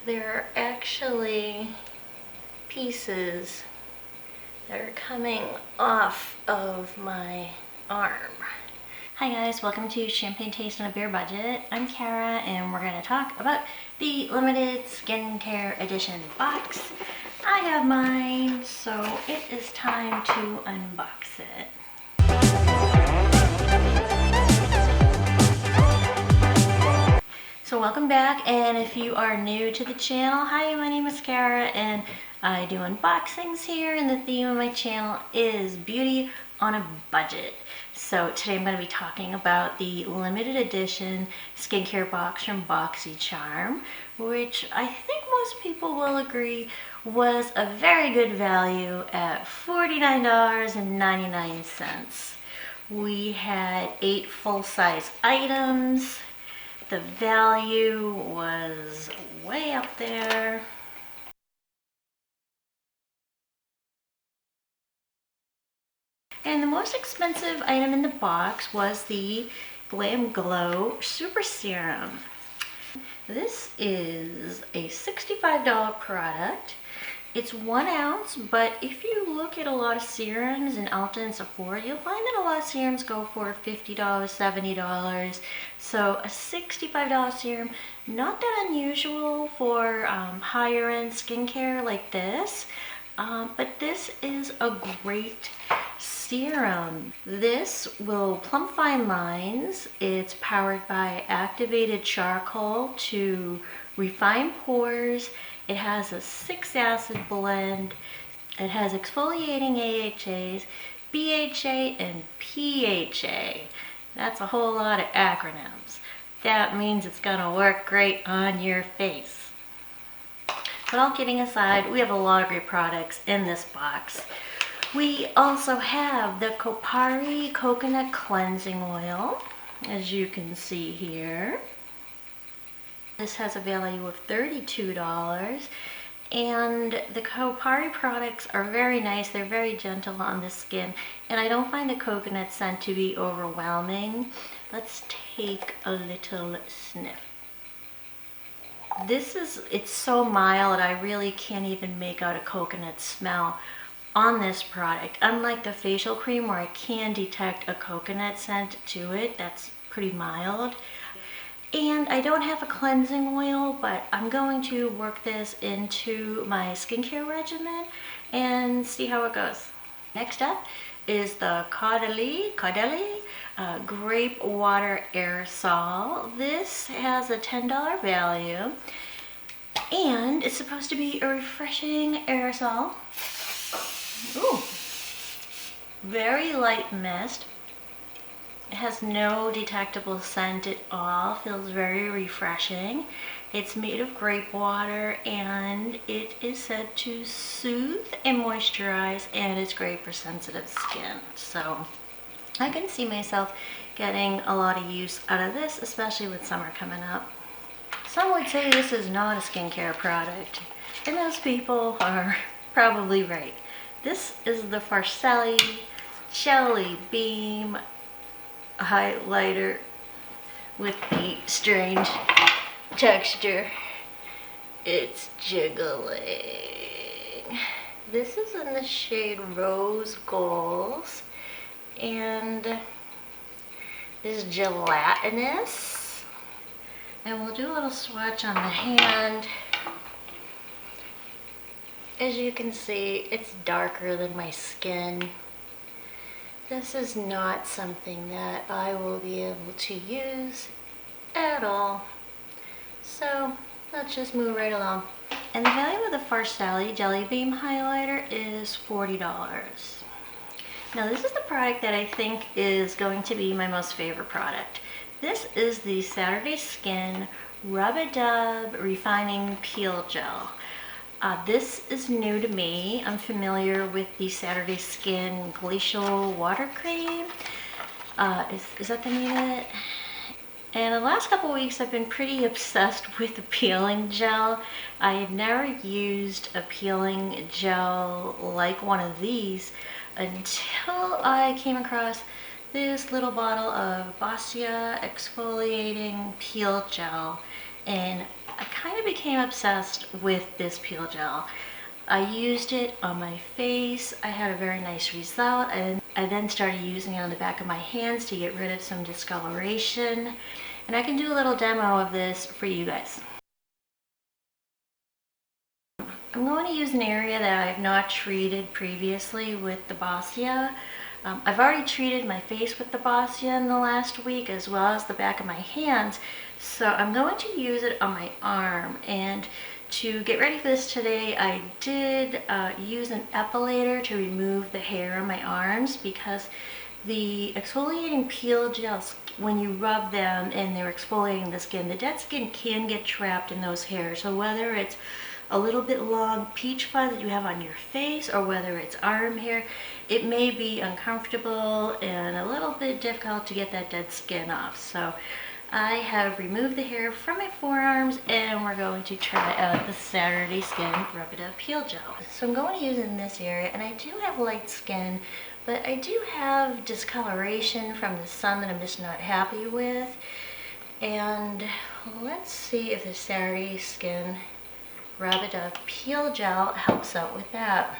there are actually pieces that are coming off of my arm. Hi guys, welcome to Champagne Taste on a Beer Budget. I'm Kara and we're going to talk about the limited skincare edition box. I have mine, so it is time to unbox it. So welcome back, and if you are new to the channel, hi, my name is Kara and I do unboxings here, and the theme of my channel is beauty on a budget. So today I'm going to be talking about the limited edition skincare box from Boxycharm, which I think most people will agree was a very good value at $49.99. We had 8 full-size items. The value was way up there. And the most expensive item in the box was the Glam Glow Super Serum. This is a $65 product. It's 1 ounce, but if you look at a lot of serums in Ulta and Sephora, you'll find that a lot of serums go for $50, $70. So a $65 serum, not that unusual for higher end skincare like this, but this is a great serum. This will plump fine lines. It's powered by activated charcoal to refine pores. It has a 6-acid blend. It has exfoliating AHAs, BHA, and PHA. That's a whole lot of acronyms. That means it's gonna work great on your face. But all kidding aside, we have a lot of great products in this box. We also have the Kopari Coconut Cleansing Oil, as you can see here. This has a value of $32, and the Kopari products are very nice. They're very gentle on the skin, and I don't find the coconut scent to be overwhelming. Let's take a little sniff. It's so mild, I really can't even make out a coconut smell on this product. Unlike the facial cream where I can detect a coconut scent to it, that's pretty mild. And I don't have a cleansing oil, but I'm going to work this into my skincare regimen and see how it goes. Next up is the Caudalie Grape Water Aerosol. This has a $10 value, and it's supposed to be a refreshing aerosol. Ooh, very light mist. It has no detectable scent at all, feels very refreshing. It's made of grape water and it is said to soothe and moisturize, and it's great for sensitive skin. So I can see myself getting a lot of use out of this, especially with summer coming up. Some would say this is not a skincare product, and those people are probably right. This is the Farcelli Jelly Beam highlighter with the strange texture. It's jiggling. This is in the shade Rose Goals and is gelatinous. And we'll do a little swatch on the hand. As you can see, it's darker than my skin. This is not something that I will be able to use at all. So let's just move right along. And the value of the Farcelli Jelly Beam highlighter is $40. Now this is the product that I think is going to be my most favorite product. This is the Saturday Skin Rub-A-Dub Refining Peel Gel. This is new to me. I'm familiar with the Saturday Skin Glacial Water Cream. Is that the name of it? And the last couple weeks I've been pretty obsessed with the peeling gel. I had never used a peeling gel like one of these until I came across this little bottle of Boscia exfoliating peel gel, and I kind of became obsessed with this peel gel. I used it on my face. I had a very nice result, and I then started using it on the back of my hands to get rid of some discoloration. And I can do a little demo of this for you guys. I'm going to use an area that I have not treated previously with the Boxycharm. I've already treated my face with the Boxycharm in the last week, as well as the back of my hands. So I'm going to use it on my arm. And to get ready for this today, I did use an epilator to remove the hair on my arms, because the exfoliating peel gels, when you rub them and they're exfoliating the skin, the dead skin can get trapped in those hairs. So whether it's a little bit long peach fuzz that you have on your face, or whether it's arm hair, it may be uncomfortable and a little bit difficult to get that dead skin off. So I have removed the hair from my forearms, and we're going to try out the Saturday Skin Rub It Up Peel Gel. So I'm going to use it in this area, and I do have light skin, but I do have discoloration from the sun that I'm just not happy with. And let's see if the Saturday Skin Rub It Up Peel Gel helps out with that.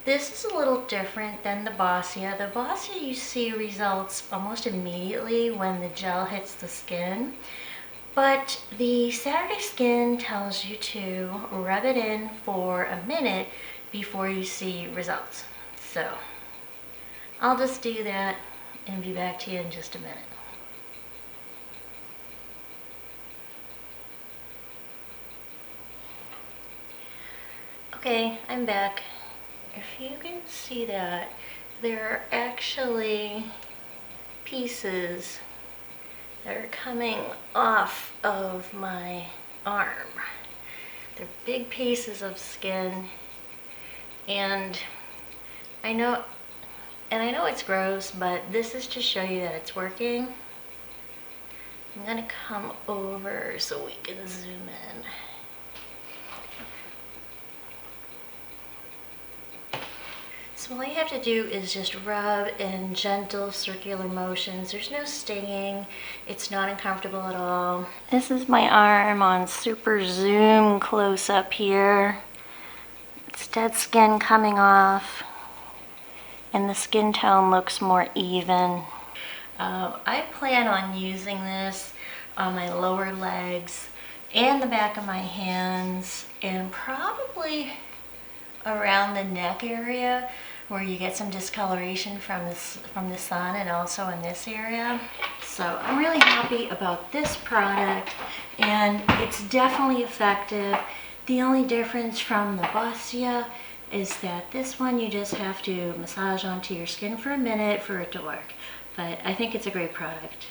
This is a little different than the Boxycharm. The Boxycharm, you see results almost immediately when the gel hits the skin, but the Saturday Skin tells you to rub it in for a minute before you see results. So I'll just do that and be back to you in just a minute. Okay, I'm back. If you can see that, there are actually pieces that are coming off of my arm. They're big pieces of skin, and I know it's gross, but this is to show you that it's working. I'm gonna come over so we can zoom in. So all you have to do is just rub in gentle circular motions. There's no stinging. It's not uncomfortable at all. This is my arm on super zoom close up here. It's dead skin coming off, and the skin tone looks more even. I plan on using this on my lower legs and the back of my hands, and probably around the neck area where you get some discoloration from the sun, and also in this area. So I'm really happy about this product, and it's definitely effective. The only difference from the Boxycharm is that this one you just have to massage onto your skin for a minute for it to work. But I think it's a great product.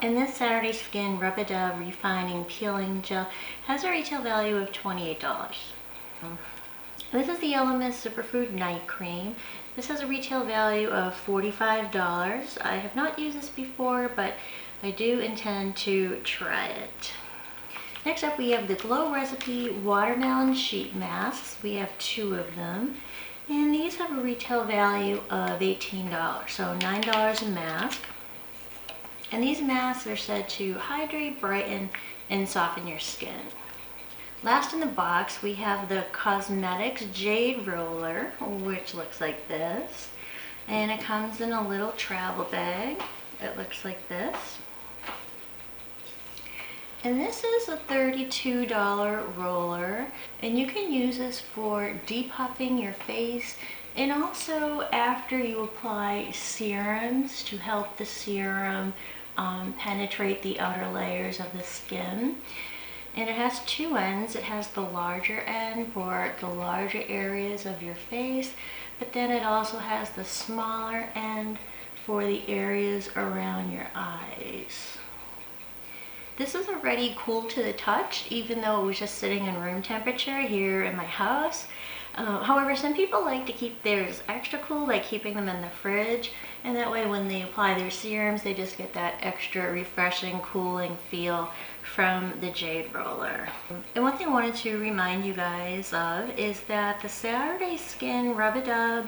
And this Saturday Skin Rub It Up Refining Peeling Gel has a retail value of $28. This is the Element Superfood Night Cream. This has a retail value of $45. I have not used this before, but I do intend to try it. Next up, we have the Glow Recipe Watermelon Sheet Masks. We have 2 of them, and these have a retail value of $18, so $9 a mask. And these masks are said to hydrate, brighten, and soften your skin. Last in the box, we have the Cosmetics Jade Roller, which looks like this. And it comes in a little travel bag. It looks like this. And this is a $32 roller. And you can use this for depuffing your face, and also after you apply serums to help the serum penetrate the outer layers of the skin. And it has 2 ends. It has the larger end for the larger areas of your face, but then it also has the smaller end for the areas around your eyes. This is already cool to the touch, even though it was just sitting in room temperature here in my house. However, some people like to keep theirs extra cool by keeping them in the fridge, and that way when they apply their serums, they just get that extra refreshing, cooling feel from the Jade Roller. And one thing I wanted to remind you guys of is that the Saturday Skin Rub It Up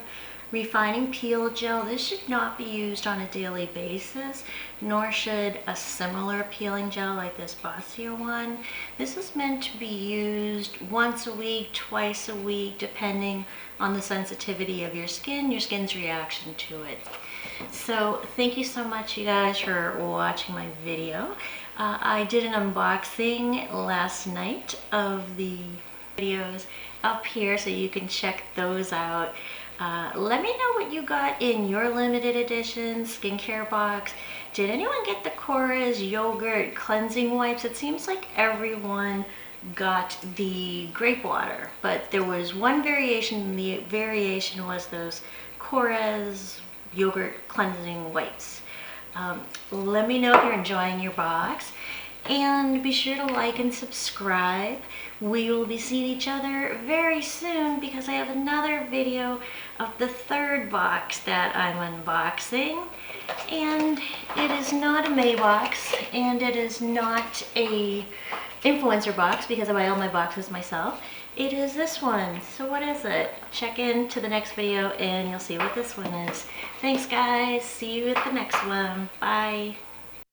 refining peel gel. This should not be used on a daily basis, nor should a similar peeling gel like this Boxycharm one. This is meant to be used once a week, twice a week, depending on the sensitivity of your skin's reaction to it. So thank you so much, you guys, for watching my video. I did an unboxing last night of the videos up here, so you can check those out. Let me know what you got in your limited edition skincare box. Did anyone get the Korres yogurt cleansing wipes? It seems like everyone got the grape water, but there was one variation, and the variation was those Korres yogurt cleansing wipes. Let me know if you're enjoying your box, and be sure to like and subscribe. We will be seeing each other very soon because I have another video of the third box that I'm unboxing, and it is not a May box, and it is not a influencer box because I buy all my boxes myself. It is this one. So what is it? Check in to the next video and you'll see what this one is. Thanks guys. See you at the next one. Bye.